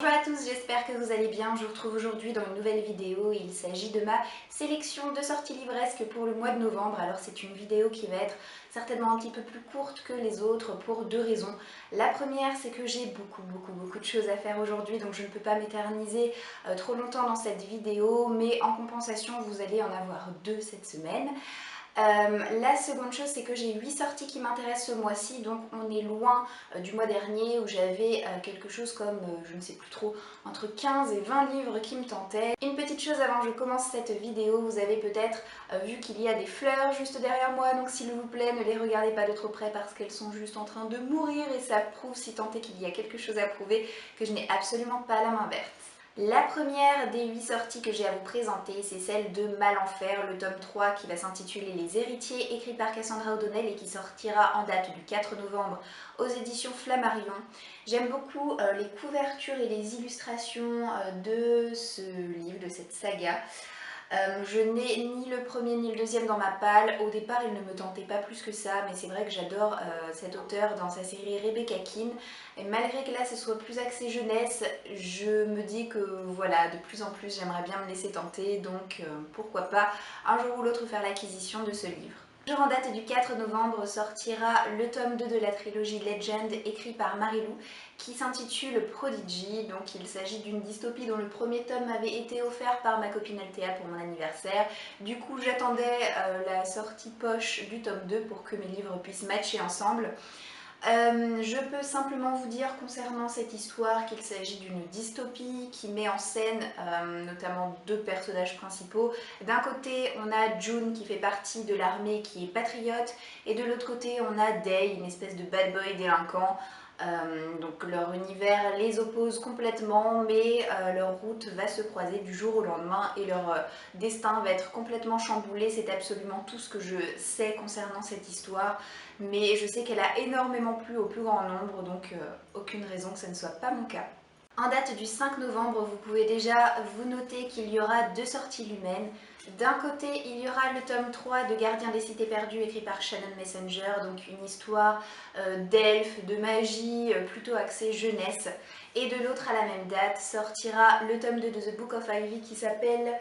Bonjour à tous, j'espère que vous allez bien. Je vous retrouve aujourd'hui dans une nouvelle vidéo. Il s'agit de ma sélection de sorties livresques pour le mois de novembre. Alors c'est une vidéo qui va être certainement un petit peu plus courte que les autres pour deux raisons. La première, c'est que j'ai beaucoup de choses à faire aujourd'hui, donc je ne peux pas m'éterniser trop longtemps dans cette vidéo, mais en compensation, vous allez en avoir deux cette semaine. La seconde chose, c'est que j'ai 8 sorties qui m'intéressent ce mois-ci, donc on est loin du mois dernier où j'avais quelque chose comme, je ne sais plus trop, entre 15 et 20 livres qui me tentaient. Une petite chose avant que je commence cette vidéo, vous avez peut-être vu qu'il y a des fleurs juste derrière moi, donc s'il vous plaît ne les regardez pas de trop près parce qu'elles sont juste en train de mourir et ça prouve, si tant est qu'il y a quelque chose à prouver, que je n'ai absolument pas la main verte. La première des 8 sorties que j'ai à vous présenter, c'est celle de Malenfer, le tome 3 qui va s'intituler Les Héritiers, écrit par Cassandra O'Donnell et qui sortira en date du 4 novembre aux éditions Flammarion. J'aime beaucoup les couvertures et les illustrations de ce livre, de cette saga. Je n'ai ni le premier ni le deuxième dans ma palle. Au départ, il ne me tentait pas plus que ça, mais c'est vrai que j'adore cet auteur dans sa série Rebecca Keane. Et malgré que là, ce soit plus axé jeunesse, je me dis que voilà, de plus en plus, j'aimerais bien me laisser tenter. Donc pourquoi pas un jour ou l'autre faire l'acquisition de ce livre. Toujours en date du 4 novembre sortira le tome 2 de la trilogie Legend écrit par Marie-Lou qui s'intitule Prodigy. Donc il s'agit d'une dystopie dont le premier tome m'avait été offert par ma copine Althea pour mon anniversaire. Du coup j'attendais la sortie poche du tome 2 pour que mes livres puissent matcher ensemble. Je peux simplement vous dire concernant cette histoire qu'il s'agit d'une dystopie qui met en scène notamment deux personnages principaux. D'un côté on a June qui fait partie de l'armée qui est patriote et de l'autre côté on a Day, une espèce de bad boy délinquant. Donc leur univers les oppose complètement mais leur route va se croiser du jour au lendemain et leur destin va être complètement chamboulé. C'est absolument tout ce que je sais concernant cette histoire, mais je sais qu'elle a énormément plu au plus grand nombre, donc aucune raison que ça ne soit pas mon cas. En date du 5 novembre, vous pouvez déjà vous noter qu'il y aura deux sorties lumens. D'un côté, il y aura le tome 3 de Gardien des Cités Perdues écrit par Shannon Messenger, donc une histoire d'elfes, de magie, plutôt axée jeunesse. Et de l'autre, à la même date, sortira le tome 2 de The Book of Ivy qui s'appelle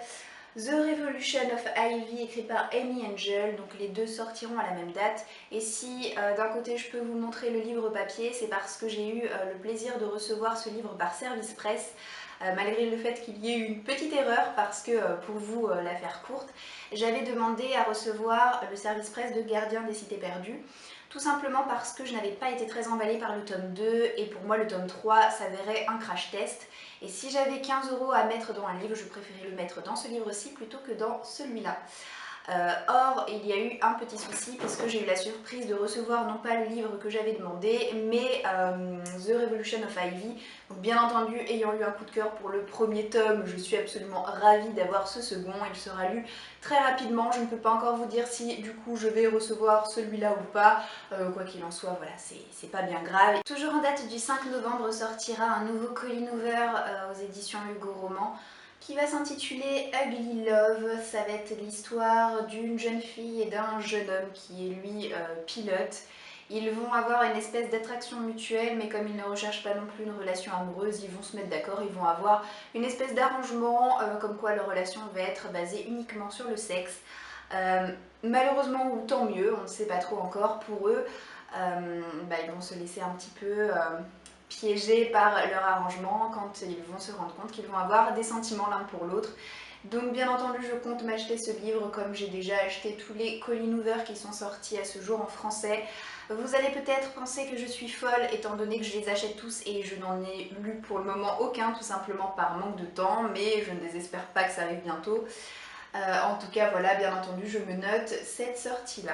The Revolution of Ivy, écrit par Amy Angel, donc les deux sortiront à la même date. Et si d'un côté je peux vous montrer le livre papier, c'est parce que j'ai eu le plaisir de recevoir ce livre par service presse, malgré le fait qu'il y ait eu une petite erreur, parce que pour vous la faire courte, j'avais demandé à recevoir le service presse de Gardien des Cités Perdues. Tout simplement parce que je n'avais pas été très emballée par le tome 2 et pour moi le tome 3 s'avérait un crash test. Et si j'avais 15 € à mettre dans un livre, je préférais le mettre dans ce livre-ci plutôt que dans celui-là. Or, il y a eu un petit souci parce que j'ai eu la surprise de recevoir non pas le livre que j'avais demandé, mais The Revolution of Ivy. Donc bien entendu, ayant eu un coup de cœur pour le premier tome, je suis absolument ravie d'avoir ce second. Il sera lu très rapidement. Je ne peux pas encore vous dire si du coup je vais recevoir celui-là ou pas. Quoi qu'il en soit, voilà, c'est pas bien grave. Toujours en date du 5 novembre sortira un nouveau Colleen Hoover aux éditions Hugo Roman, qui va s'intituler Ugly Love. Ça va être l'histoire d'une jeune fille et d'un jeune homme qui est lui pilote. Ils vont avoir une espèce d'attraction mutuelle, mais comme ils ne recherchent pas non plus une relation amoureuse, ils vont se mettre d'accord, ils vont avoir une espèce d'arrangement comme quoi leur relation va être basée uniquement sur le sexe. Malheureusement, ou tant mieux, on ne sait pas trop encore pour eux, ils vont se laisser un petit peu piégés par leur arrangement quand ils vont se rendre compte qu'ils vont avoir des sentiments l'un pour l'autre. Donc bien entendu je compte m'acheter ce livre comme j'ai déjà acheté tous les Colleen Hoover qui sont sortis à ce jour en français. Vous allez peut-être penser que je suis folle étant donné que je les achète tous et je n'en ai lu pour le moment aucun, tout simplement par manque de temps, mais je ne désespère pas que ça arrive bientôt. En tout cas voilà, bien entendu je me note cette sortie là.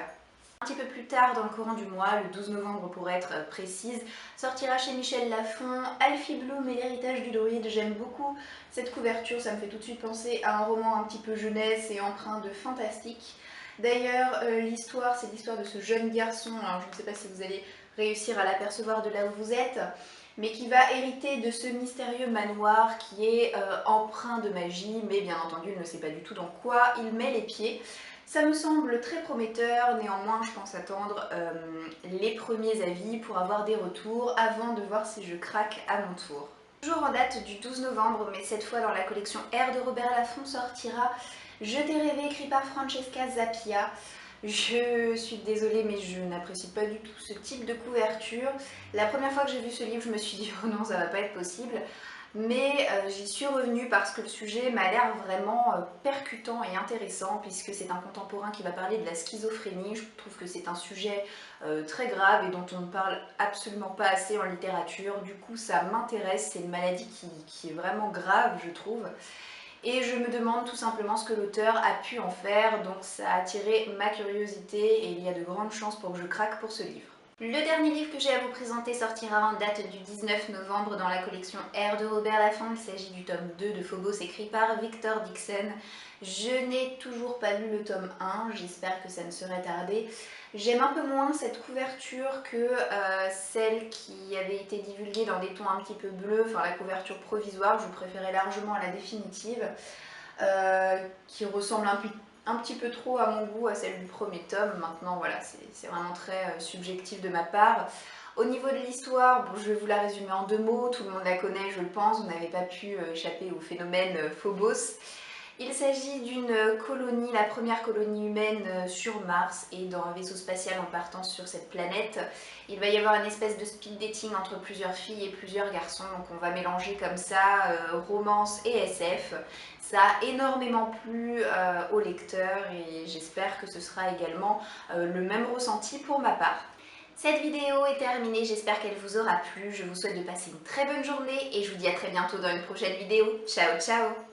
Un petit peu plus tard dans le courant du mois, le 12 novembre pour être précise, sortira chez Michel Lafon Alfie Bloom et l'héritage du druide. J'aime beaucoup cette couverture, ça me fait tout de suite penser à un roman un petit peu jeunesse et empreint de fantastique. D'ailleurs, l'histoire, c'est l'histoire de ce jeune garçon, alors je ne sais pas si vous allez réussir à l'apercevoir de là où vous êtes, mais qui va hériter de ce mystérieux manoir qui est empreint de magie, mais bien entendu il ne sait pas du tout dans quoi il met les pieds. Ça me semble très prometteur, néanmoins je pense attendre les premiers avis pour avoir des retours avant de voir si je craque à mon tour. Toujours en date du 12 novembre, mais cette fois dans la collection R de Robert Laffont sortira Je t'ai rêvé, écrit par Francesca Zappia. Je suis désolée, mais je n'apprécie pas du tout ce type de couverture. La première fois que j'ai vu ce livre, je me suis dit oh non, ça va pas être possible. Mais j'y suis revenue parce que le sujet m'a l'air vraiment percutant et intéressant, puisque c'est un contemporain qui va parler de la schizophrénie. Je trouve que c'est un sujet très grave et dont on ne parle absolument pas assez en littérature. Du coup, ça m'intéresse, c'est une maladie qui est vraiment grave, je trouve. Et je me demande tout simplement ce que l'auteur a pu en faire, donc ça a attiré ma curiosité et il y a de grandes chances pour que je craque pour ce livre. Le dernier livre que j'ai à vous présenter sortira en date du 19 novembre dans la collection R de Robert Laffont. Il s'agit du tome 2 de Phobos écrit par Victor Dixon. Je n'ai toujours pas lu le tome 1, j'espère que ça ne serait tardé. J'aime un peu moins cette couverture que celle qui avait été divulguée dans des tons un petit peu bleus, enfin la couverture provisoire, je préférais largement à la définitive, qui ressemble un petit peu trop à mon goût à celle du premier tome. Maintenant voilà, c'est vraiment très subjectif de ma part. Au niveau de l'histoire, bon, je vais vous la résumer en 2 mots, tout le monde la connaît je le pense, vous n'avez pas pu échapper au phénomène Phobos. Il s'agit d'une colonie, la première colonie humaine sur Mars et dans un vaisseau spatial en partant sur cette planète. Il va y avoir une espèce de speed dating entre plusieurs filles et plusieurs garçons, donc on va mélanger comme ça romance et SF. Ça a énormément plu au lecteur et j'espère que ce sera également le même ressenti pour ma part. Cette vidéo est terminée, j'espère qu'elle vous aura plu. Je vous souhaite de passer une très bonne journée et je vous dis à très bientôt dans une prochaine vidéo. Ciao ciao!